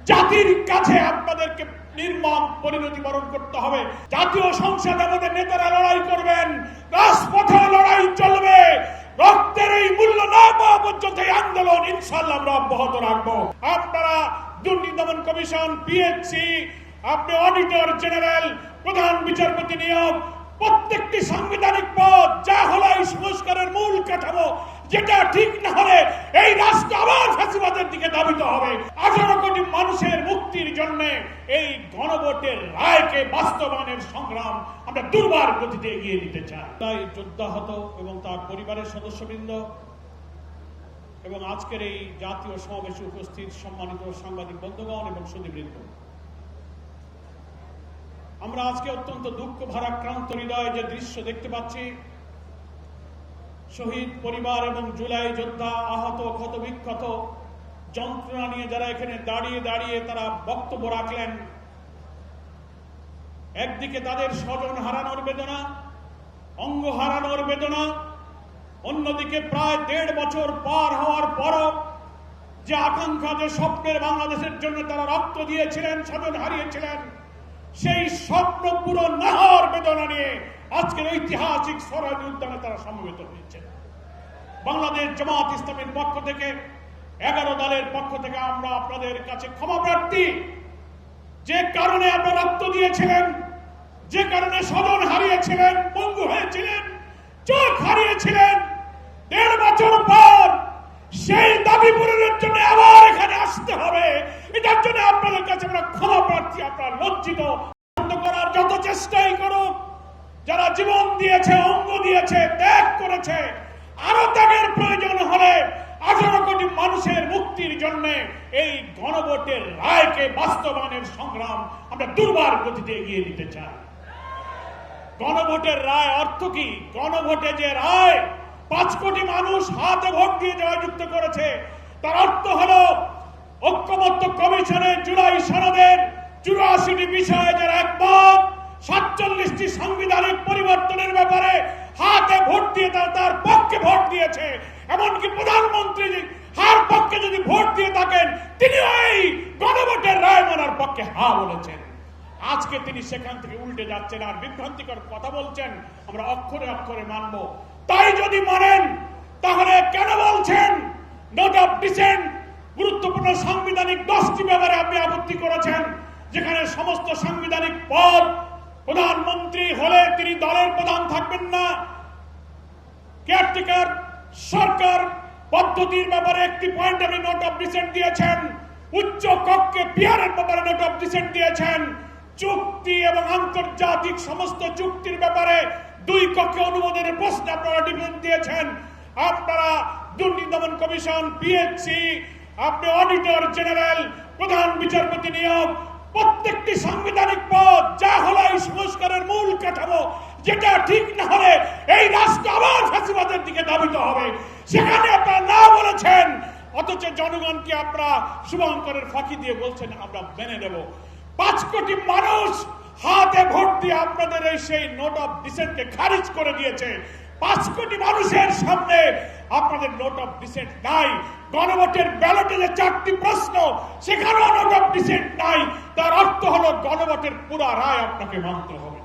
জাতির কাছে আপনাদেরকে নির্মম পরিণতি বরণ করতে হবে। জাতীয় সংসদে আমাদের নেতারা লড়াই করবেন, রাজপথে লড়াই চলবে, রক্তের এই মূল্য না পাওয়া পর্যন্ত এই আন্দোলন ইনশাআল্লাহ আমরা অব্যাহত রাখবো। আপনারা দুর্নীতি দমন কমিশন, পিএসসি, আপনি অডিটর জেনারেল, প্রধান বিচারপতি নিয়োগ, প্রত্যেকটি সাংবিধানিক পদ যা হলো এই সংস্কারের মূল কাঠামো, যেটা ঠিক না হলে এই রাষ্ট্র আবার ফ্যাসিবাদের দিকে ধাবিত হবে। 18 কোটি মানুষের মুক্তির জন্য এই গণভোটের রায়কে বাস্তবায়নের সংগ্রাম আমরা দুর্বার গতিতে এগিয়ে নিতে চাই। তাই যোদ্ধাহত এবং তার পরিবারের সদস্যবৃন্দ এবং আজকের এই জাতীয় সমাবেশে উপস্থিত সম্মানিত সাংবাদিক বন্ধুগণ এবং সুধীবৃন্দ, আমরা আজকে অত্যন্ত দুঃখ ভারাক্রান্ত হৃদয়ে যে দৃশ্য দেখতে পাচ্ছি, শহীদ পরিবার এবং জুলাই যোদ্ধা, আহত, ক্ষতবিক্ষত, যন্ত্রণা নিয়ে যারা এখানে দাঁড়িয়ে দাঁড়িয়ে তারা বক্তব্য রাখলেন, একদিকে তাদের স্বজন হারানোর বেদনা, অঙ্গ হারানোর বেদনা, অন্যদিকে প্রায় 1.5 বছর পার হওয়ার পরও যে আকাঙ্ক্ষা, যে স্বপ্নের বাংলাদেশের জন্য তারা রক্ত দিয়েছিলেন, স্বজন হারিয়েছিলেন, সেই স্বপ্ন পূরণ না হওয়ার বেদনা নিয়ে আজকের ঐতিহাসিক সরাইল উদ্যানে তারা সমবেত হয়েছে। বাংলাদেশ জামাত ইসলামীর পক্ষ থেকে, 11 দলের পক্ষ থেকে আমরা আপনাদের কাছে ক্ষমা প্রার্থী। যে কারণে আপনারা রক্ত দিয়েছিলেন, যে কারণে স্বজন হারিয়েছিলেন, পঙ্গু হয়েছিলেন, চোখ হারিয়েছিলেন, 1.5 বছর পর সেই দাবি পূরণের জন্য আবার এখানে আসতে হবে। এটার জন্য আপনাদের কাছে আমরা ক্ষমা প্রার্থী। আপনারা লজ্জিত করার যত চেষ্টাই করুক, যারা জীবন দিয়েছে, অঙ্গ দিয়েছে, ত্যাগ করেছে, আরো ত্যাগের প্রয়োজন হলে 18 কোটি মানুষের মুক্তির জন্য এই গণভোটের রায়কে বাস্তবায়নের সংগ্রাম আমরা দুর্বার গতিতে এগিয়ে নিতে চাই। গণভোটের রায় অর্থ কি? গণভোটে যে রায় 5 কোটি মানুষ হাতে ভোট দিয়ে জয়যুক্ত করেছে, তার অর্থ হলো ঐক্যমত্য কমিশনের জুলাই সনদের 84টি বিষয়ে যারা একমত, 47টি সাংবিধানিক পরিবর্তনের ব্যাপারে হাতে ভোট দিয়ে তার পক্ষে ভোট দিয়েছে, এমনকি প্রধানমন্ত্রী হার পক্ষে যদি ভোট দিয়ে থাকেন তিনি এই গণভোটের রায় মানার পক্ষে হা বলেছেন। আজকে তিনি সেখান থেকে উল্টে যাচ্ছেন আর বিভ্রান্তিকর কথা বলছেন, আমরা অক্ষরে অক্ষরে মানব। তাই যদি মানেন তাহলে কেন বলছেন নোট অফ ডিসেন্ট? গুরুত্বপূর্ণ সাংবিধানিক 10টি ব্যাপারে আপনি আপত্তি করেছেন, যেখানে সমস্ত সাংবিধানিক পদ, প্রধানমন্ত্রী হলে তিনি দলের প্রধান থাকবেন না, কেয়ারটেকার সরকার পদ্ধতির ব্যাপারে একটি পয়েন্ট আপনি নোট অফ ডিসেন্ট দিয়েছেন, উচ্চ কক্ষে পিয়ারের ব্যাপারে নোট অফ ডিসেন্ট দিয়েছেন, চুক্তি এবং আন্তর্জাতিক সমস্ত চুক্তির ব্যাপারে 2 কক্ষে অনুমোদনের প্রশ্ন আপনারা ডিফেন্স দিয়েছেন। আপনারা দুর্নীতি দমন কমিশন, পিএসসি, আপনি অডিটর জেনারেল, প্রধান বিচারপতি নিয়োগ, প্রত্যেকটি সাংবিধানিক পদ যা হলো এই সংস্কারের মূল কাঠামো, যেটা ঠিক না হলে এই রাষ্ট্র আবার ফ্যাসিবাদের দিকে ধাবিত হবে, সেখানে আপনারা না বলেছেন, অথচ জনগণকে আপনারা শুভঙ্করের ফাঁকি দিয়ে বলছেন আমরা মেনে নেব। 5 কোটি মানুষ হাতে ভোট দিয়ে আপনাদের এই সেই নোট অফ ডিসেন্টকে খারিজ করে দিয়েছে। 5 কোটি মানুষের সামনে আপনাদের নোট অফ ডিসেন্ট নাই। গণভোটের ব্যালটে যে 4টি প্রশ্ন, সেখানেও নোট অফ ডিসেন্ট নাই। তার অর্থ হলো গণভোটের পুরা রায় আপনাকে মানতে হবে।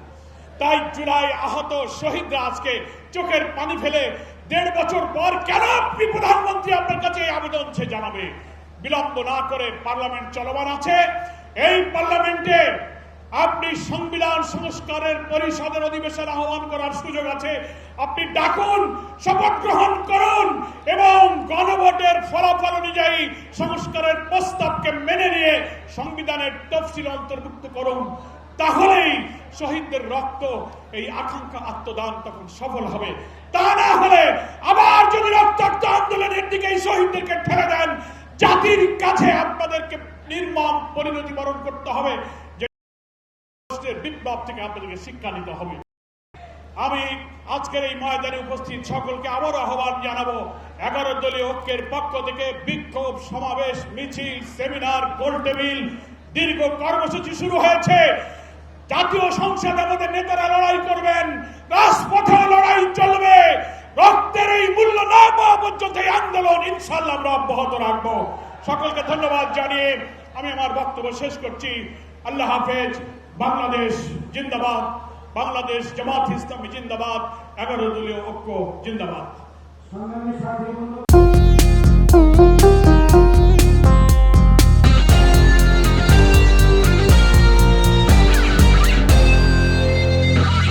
তাই জুলাই আহত শহীদরা আজকে চোখের পানি ফেলে 1.5 বছর পর কেন আপনি প্রধানমন্ত্রী আপনার কাছে এই আবেদন সে জানাবে? বিলম্ব না করে, পার্লামেন্ট চলমান আছে, এই পার্লামেন্টে আপনি সংবিধান সংস্কারের পরিষদের অধিবেশন আহ্বান করার সুযোগ আছে। আপনি ডাকুন, শপথ গ্রহণ করুন এবং গণভোটের ফলাফল অনুযায়ী সংস্কারের প্রস্তাবকে মেনে নিয়ে সংবিধানের তফসিল অন্তর্ভুক্ত করুন। তাহলেই শহীদদের রক্ত, এই আকাঙ্ক্ষা, আত্মদান তখন সফল হবে। তা না হলে আবার যদি রক্তাক্ত আন্দোলনের দিকে এই শহীদদেরকে ঠেলে দেন, জাতির কাছে আপনাদেরকে নির্মম পরিণতি বরণ করতে হবে। বিপ্লব থেকে আপনাদেরকে শিক্ষা নিতে হবে। আমি আজকের এই ময়দানে উপস্থিত সকলকে আবারও আহ্বান জানাবো, 11 দলীয় ঐক্যের পক্ষ থেকে বিক্ষোভ, সমাবেশ, মিছিল, সেমিনার, গোলটেবিল, দীর্ঘ কর্মসূচি শুরু হয়েছে। জাতীয় সংসদে আমাদের নেতারা লড়াই করবেন, রাজপথে লড়াই চলবে, রক্তের এই মূল্য না পাওয়া পর্যন্ত এই আন্দোলন ইনশাআল্লাহ আমরা অব্যাহত রাখবো। সকলকে ধন্যবাদ জানিয়ে আমি আমার বক্তব্য শেষ করছি। আল্লাহ হাফেজ। বাংলাদেশ জিন্দাবাদ, বাংলাদেশ জামাত ইসলামী জিন্দাবাদ, 11 দলীয় ঐক্য জিন্দাবাদ।